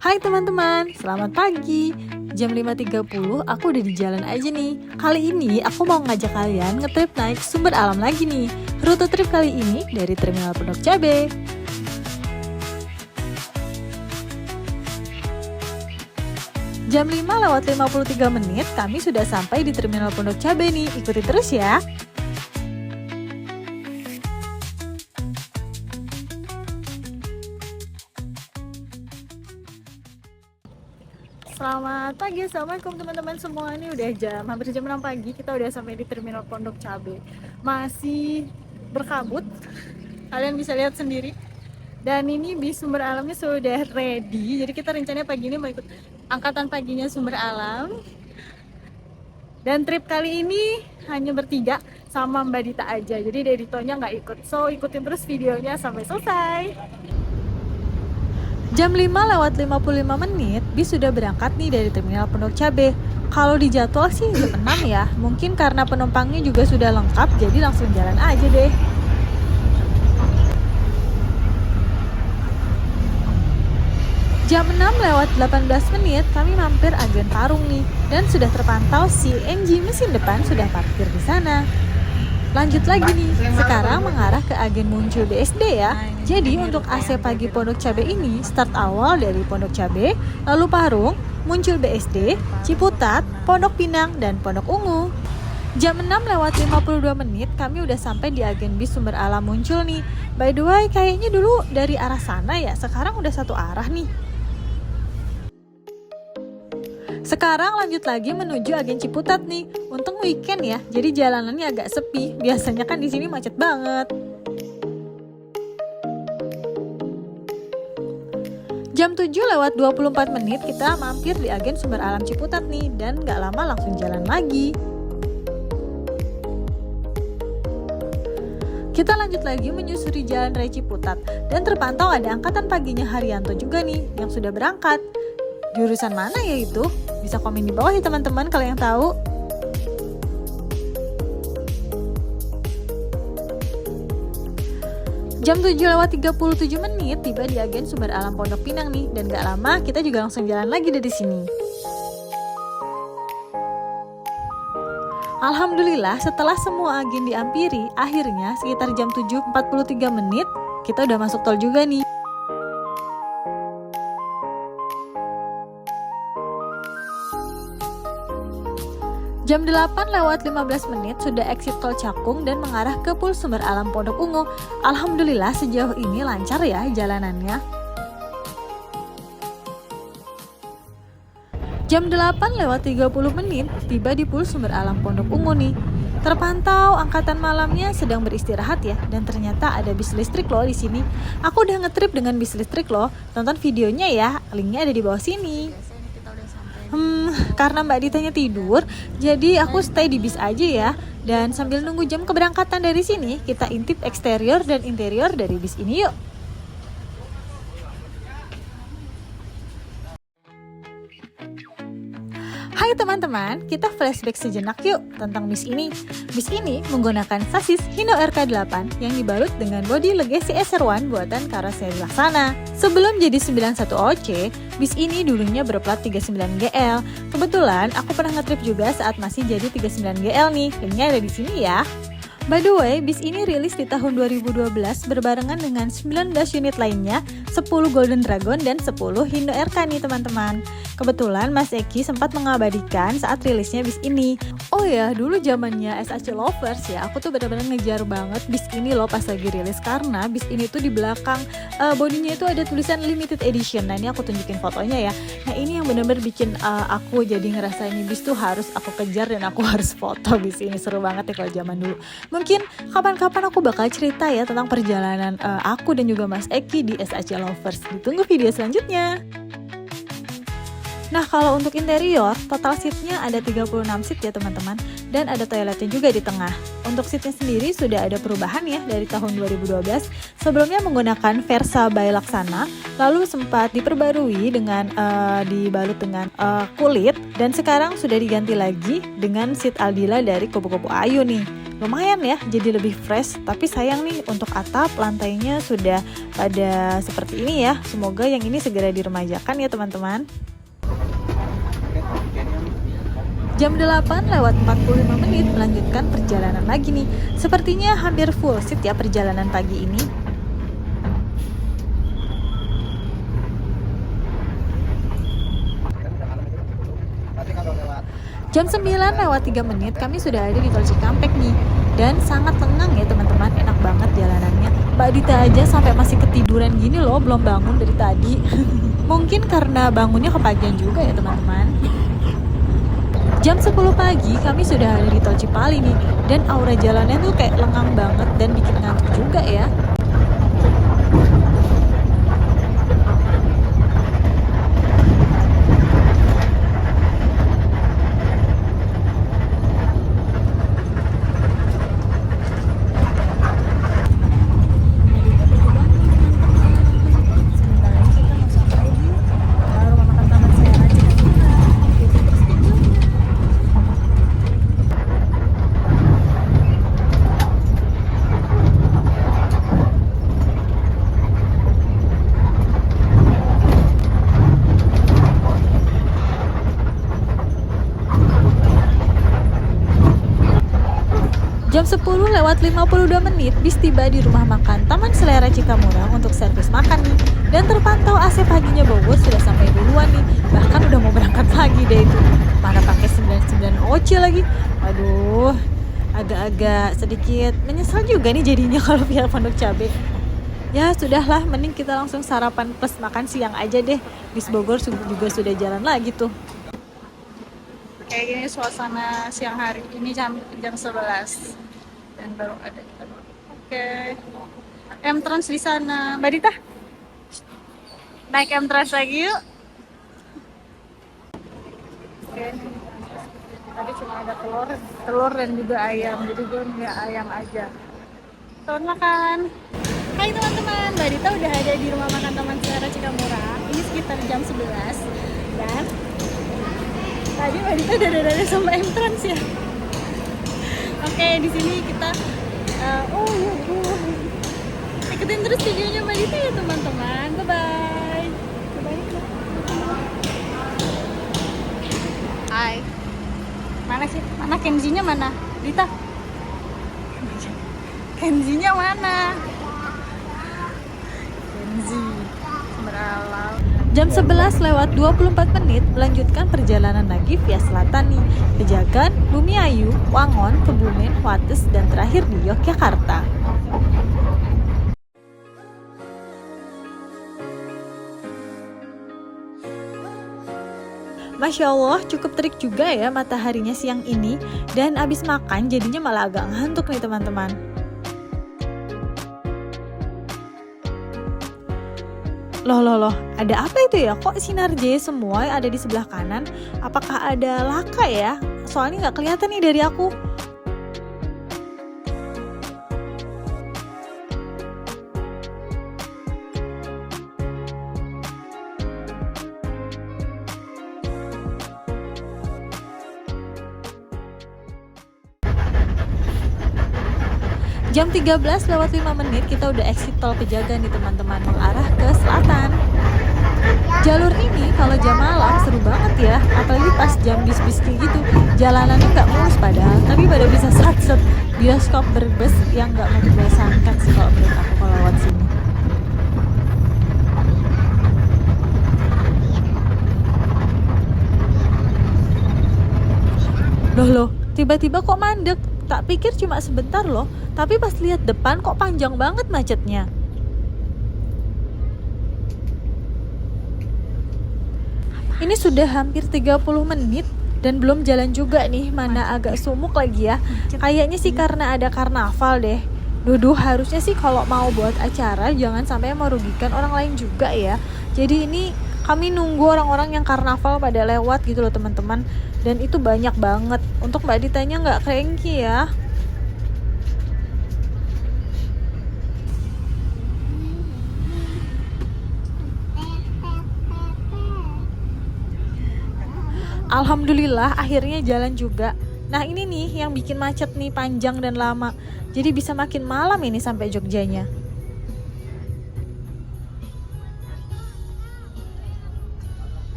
Hai teman-teman, selamat pagi. Jam 5.30 aku udah di jalan aja nih. Kali ini aku mau ngajak kalian ngetrip naik sumber alam lagi nih. Rute trip kali ini dari Terminal Pondok Cabe. Jam 5:53 kami sudah sampai di Terminal Pondok Cabe nih. Ikuti terus ya. Selamat pagi, assalamualaikum teman-teman semua. Ini udah hampir jam 6 pagi, kita udah sampai di Terminal Pondok Cabe. Masih berkabut, kalian bisa lihat sendiri. Dan ini bis sumber alamnya sudah ready. Jadi kita rencananya pagi ini mau ikut angkatan paginya sumber alam. Dan trip kali ini hanya bertiga sama Mbak Dita aja. Jadi Deditonya nggak ikut. So ikutin terus videonya sampai selesai. Jam 5:55 bis sudah berangkat nih dari Terminal Pondok Cabe. Kalau di jadwal sih jam 6 ya. Mungkin karena penumpangnya juga sudah lengkap, jadi langsung jalan aja deh. Jam 6:18 kami mampir Agen Parung nih. Dan sudah terpantau CNG mesin depan sudah parkir di sana. Lanjut lagi nih, sekarang mengarah ke Agen Muncul BSD ya. Jadi untuk AC pagi Pondok Cabe ini start awal dari Pondok Cabe, lalu Parung, Muncul BSD, Ciputat, Pondok Pinang, dan Pondok Ungu. Jam 6:52 kami udah sampai di Agen bis sumber alam Muncul nih. By the way, kayaknya dulu dari arah sana ya, sekarang udah satu arah nih. Sekarang lanjut lagi menuju Agen Ciputat nih. Untung weekend ya, jadi jalanannya agak sepi. Biasanya kan di sini macet banget. Jam 7:24 kita mampir di Agen Sumber Alam Ciputat nih, dan gak lama langsung jalan lagi. Kita lanjut lagi menyusuri Jalan Raya Ciputat, dan terpantau ada angkatan paginya Haryanto juga nih yang sudah berangkat. Jurusan mana ya itu? Bisa komen di bawah ya teman-teman kalau yang tahu. Jam 7:37 tiba di Agen Sumber Alam Pondok Pinang nih, dan gak lama kita juga langsung jalan lagi dari sini. Alhamdulillah setelah semua agen diampiri, akhirnya sekitar jam 7:43 kita udah masuk tol juga nih. Jam 8:15 sudah exit tol Cakung dan mengarah ke Pul Sumber Alam Pondok Ungu. Alhamdulillah sejauh ini lancar ya jalanannya. Jam 8:30 tiba di Pul Sumber Alam Pondok Ungu nih. Terpantau angkatan malamnya sedang beristirahat ya, dan ternyata ada bis listrik loh di sini. Aku udah ngetrip dengan bis listrik loh. Tonton videonya ya, linknya ada di bawah sini. Karena Mbak Ditanya tidur, jadi aku stay di bis aja ya. Dan sambil nunggu jam keberangkatan dari sini, kita intip eksterior dan interior dari bis ini yuk. Hai teman-teman, kita flashback sejenak yuk tentang bis ini. Bis ini menggunakan sasis Hino RK8 yang dibalut dengan bodi Legacy SR1 buatan Karoseri Laksana. Sebelum jadi 91 OC, bis ini dulunya berplat 39GL. Kebetulan aku pernah ngetrip juga saat masih jadi 39GL nih. Linknya ada di sini ya. By the way, bis ini rilis di tahun 2012 berbarengan dengan 19 unit lainnya, 10 Golden Dragon dan 10 Hino RK nih teman-teman. Kebetulan Mas Eki sempat mengabadikan saat rilisnya bis ini. Oh ya, dulu zamannya SAC Lovers ya, aku tuh benar-benar ngejar banget bis ini loh pas lagi rilis, karena bis ini tuh di belakang bodinya itu ada tulisan limited edition. Nah ini aku tunjukin fotonya ya. Nah ini yang benar-benar bikin aku jadi ngerasa ini bis tuh harus aku kejar dan aku harus foto bis ini. Seru banget ya kalau zaman dulu. Mungkin kapan-kapan aku bakal cerita ya tentang perjalanan aku dan juga Mas Eki di SAC Lovers. Ditunggu video selanjutnya. Nah kalau untuk interior, total seatnya ada 36 seat ya teman-teman, dan ada toiletnya juga di tengah. Untuk seatnya sendiri sudah ada perubahan ya dari tahun 2012. Sebelumnya menggunakan Versa by Laksana, lalu sempat diperbarui dengan dibalut dengan kulit, dan sekarang sudah diganti lagi dengan seat Aldila dari Kupu-Kupu Ayu nih. Lumayan ya, jadi lebih fresh. Tapi sayang nih untuk atap, lantainya sudah pada seperti ini ya. Semoga yang ini segera diremajakan ya teman-teman. Jam 8 lewat 45 menit melanjutkan perjalanan lagi nih. Sepertinya hampir full seat ya perjalanan pagi ini. Jam 9 lewat 3 menit kami sudah ada di Tol Cikampek nih. Dan sangat tenang ya teman-teman, enak banget jalanannya. Mbak Dita aja sampai masih ketiduran gini loh, belum bangun dari tadi. Mungkin karena bangunnya kepagian juga ya teman-teman. Jam 10 pagi kami sudah ada di Tol Cipali nih. Dan aura jalannya tuh kayak lengang banget dan bikin ngantuk juga ya. Jam 10 lewat 52 menit bis tiba di rumah makan Taman Selera Cikamurang untuk servis makan nih. Dan terpantau AC paginya Bogor sudah sampai duluan nih. Bahkan udah mau berangkat pagi deh itu. Mana pakai 99 OC lagi. Aduh, agak-agak sedikit menyesal juga nih jadinya kalau via Pondok Cabe. Ya sudahlah, mending kita langsung sarapan plus makan siang aja deh. Bis Bogor juga sudah jalan lagi tuh. Kayak gini suasana siang hari ini jam 11 dan baru ada kita. Oke. M-Trans di sana. Mbak Dita, naik M-Trans lagi yuk. Oke. Tadi cuma ada telur dan juga ayam. Jadi gue nggak ayam aja. Selamat makan. Hai teman-teman, Mbak Dita udah ada di rumah makan Taman Selera Cikamurang. Ini sekitar jam 11 dan tadi Mbak Dita udah ada sama M-Trans ya. Oke, di sini kita ikutin terus videonya Mbak Dita ya teman-teman. Bye bye. Hai. Mana sih? Mana Kenzinya mana? Dita. Kenzinya mana? Kenzi. Beralau. Jam 11 lewat 24 menit melanjutkan perjalanan lagi via selatan nih. Pejagan, Bumiayu, Wangon, Kebumen, Wates, dan terakhir di Yogyakarta. Masya Allah, cukup terik juga ya mataharinya siang ini. Dan abis makan jadinya malah agak ngantuk nih teman-teman. Loh, ada apa itu ya? Kok sinar J semua ada di sebelah kanan? Apakah ada laka ya? Soalnya nggak kelihatan nih dari aku. Jam 13 lewat 5 menit kita udah exit tol Pejagan nih teman-teman, mengarah ke selatan. Jalur ini kalau jam malam seru banget ya, apalagi pas jam bis-bis kayak gitu. Jalanannya nggak mulus padahal, tapi pada bisa sat-set bioskop berbes yang nggak membosankan sih kalau menurut aku kalau lewat sini. Loh, tiba-tiba kok mandek? Tak pikir cuma sebentar loh, tapi pas lihat depan kok panjang banget macetnya. Ini sudah hampir 30 menit dan belum jalan juga nih, mana agak sumuk lagi ya. Kayaknya sih karena ada karnaval deh. Duduh, harusnya sih kalau mau buat acara jangan sampai merugikan orang lain juga ya. Jadi ini kami nunggu orang-orang yang karnaval pada lewat gitu loh teman-teman. Dan itu banyak banget. Untuk Mbak Ditanya nggak cranky ya. Alhamdulillah akhirnya jalan juga. Nah ini nih yang bikin macet nih panjang dan lama. Jadi bisa makin malam ini sampai Jogjanya.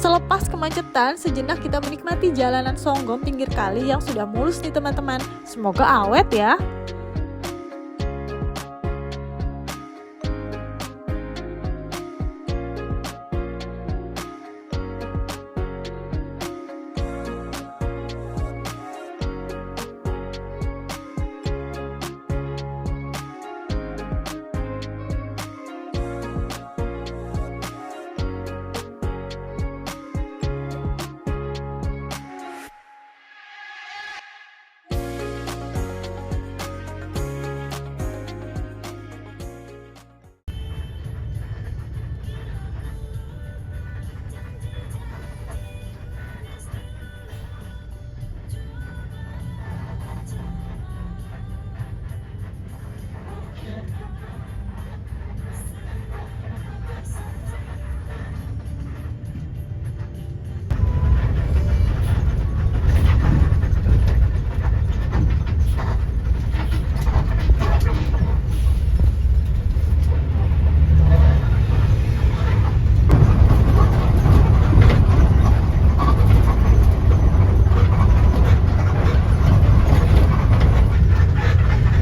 Selepas kemacetan, sejenak kita menikmati jalanan Songgom pinggir kali yang sudah mulus nih teman-teman. Semoga awet ya.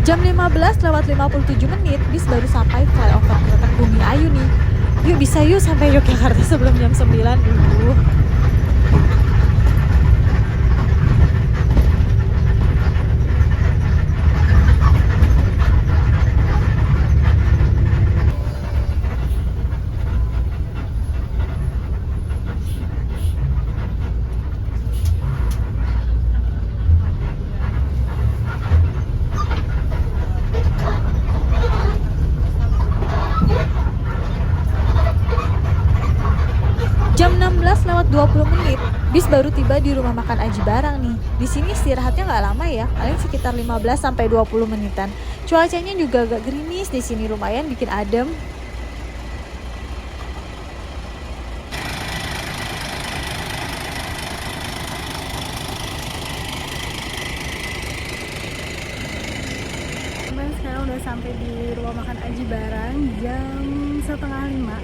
Jam 15:57 bis baru sampai flyover Kereta Bumi Ayu nih. Yuk bisa yuk sampai Yogyakarta sebelum jam 9 dulu. Jam 16:20 bis baru tiba di rumah makan Aji Barang nih. Di sini istirahatnya nggak lama ya, paling sekitar 15-20 menitan. Cuacanya juga agak gerimis di sini, lumayan bikin adem. Sekarang udah sampai di rumah makan Aji Barang jam 4:30.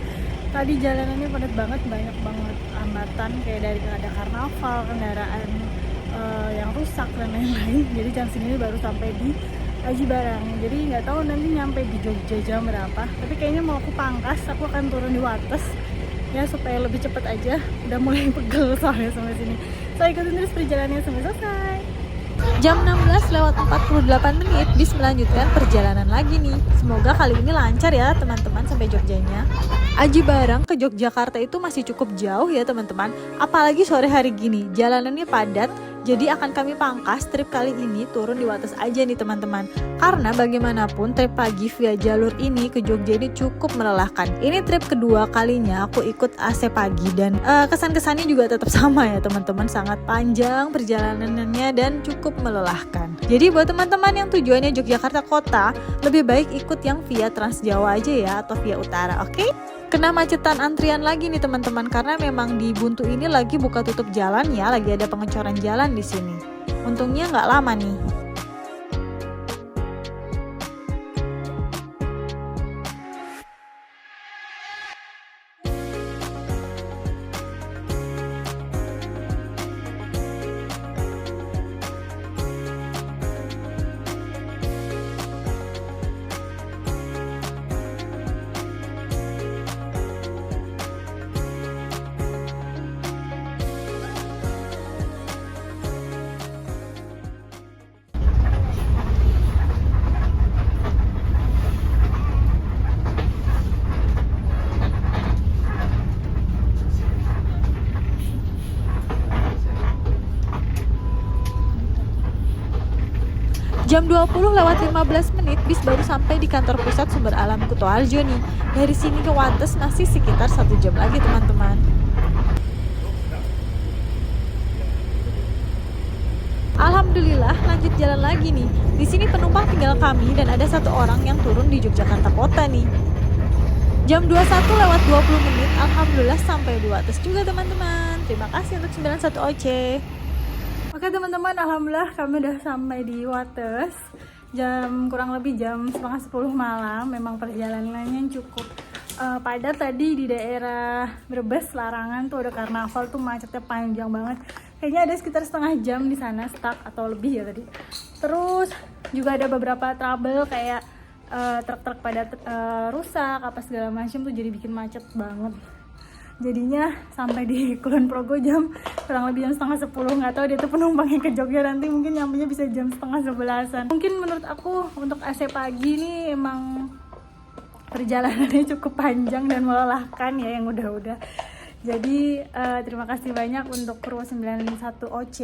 Tadi jalanannya padat banget, banyak banget hambatan kayak dari ada karnaval, kendaraan yang rusak dan lain-lain. Jadi jam segini baru sampai di Aji Barang. Jadi nggak tahu nanti nyampe di Jogja jam berapa. Tapi kayaknya mau aku pangkas, aku akan turun di Wates ya supaya lebih cepet aja. Udah mulai pegel soalnya sampai sini. Saya ikutin terus perjalanannya sampai selesai. Jam 16:48 bis melanjutkan perjalanan lagi nih. Semoga kali ini lancar ya teman-teman sampai Jogjanya. Aji Barang ke Yogyakarta itu masih cukup jauh ya teman-teman. Apalagi sore hari gini, jalanannya padat. Jadi akan kami pangkas trip kali ini turun di Wates aja nih teman-teman. Karena bagaimanapun trip pagi via jalur ini ke Jogja ini cukup melelahkan. Ini trip kedua kalinya aku ikut AC pagi dan kesan-kesannya juga tetap sama ya teman-teman. Sangat panjang perjalanannya dan cukup melelahkan. Jadi buat teman-teman yang tujuannya Yogyakarta kota, lebih baik ikut yang via Trans Jawa aja ya atau via Utara, oke? Kena macetan antrian lagi nih teman-teman karena memang di Buntu ini lagi buka tutup jalan ya, lagi ada pengecoran jalan di sini. Untungnya nggak lama nih. Jam 20:15 bis baru sampai di kantor pusat Sumber Alam Kutoarjo nih. Dari sini ke Wates masih sekitar 1 jam lagi teman-teman. Alhamdulillah lanjut jalan lagi nih. Di sini penumpang tinggal kami dan ada satu orang yang turun di Yogyakarta kota nih. Jam 21:20 menit, alhamdulillah sampai di Wates juga teman-teman. Terima kasih untuk 91 OC. Oke teman-teman, alhamdulillah kami udah sampai di Wates. Kurang lebih jam 9:30 malam. Memang perjalanannya cukup padat tadi di daerah Brebes, Larangan tuh ada karnaval tuh macetnya panjang banget. Kayaknya ada sekitar setengah jam di sana stuck atau lebih ya tadi. Terus juga ada beberapa trouble kayak truk-truk pada rusak apa segala macam tuh, jadi bikin macet banget. Jadinya sampai di Kulon Progo jam kurang lebih jam 9:30. Nggak tahu dia tuh penumpangnya ke Jogja nanti mungkin nyampenya bisa jam 10:30-an. Mungkin menurut aku untuk AC pagi ini emang perjalanannya cukup panjang dan melelahkan ya yang udah-udah. Jadi terima kasih banyak untuk kru 91 OC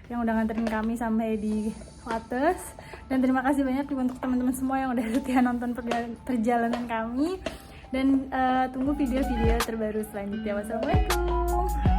yang udah nganterin kami sampai di Wates, dan terima kasih banyak juga untuk teman-teman semua yang udah setia nonton perjalanan kami, dan tunggu video-video terbaru selanjutnya. Wassalamualaikum.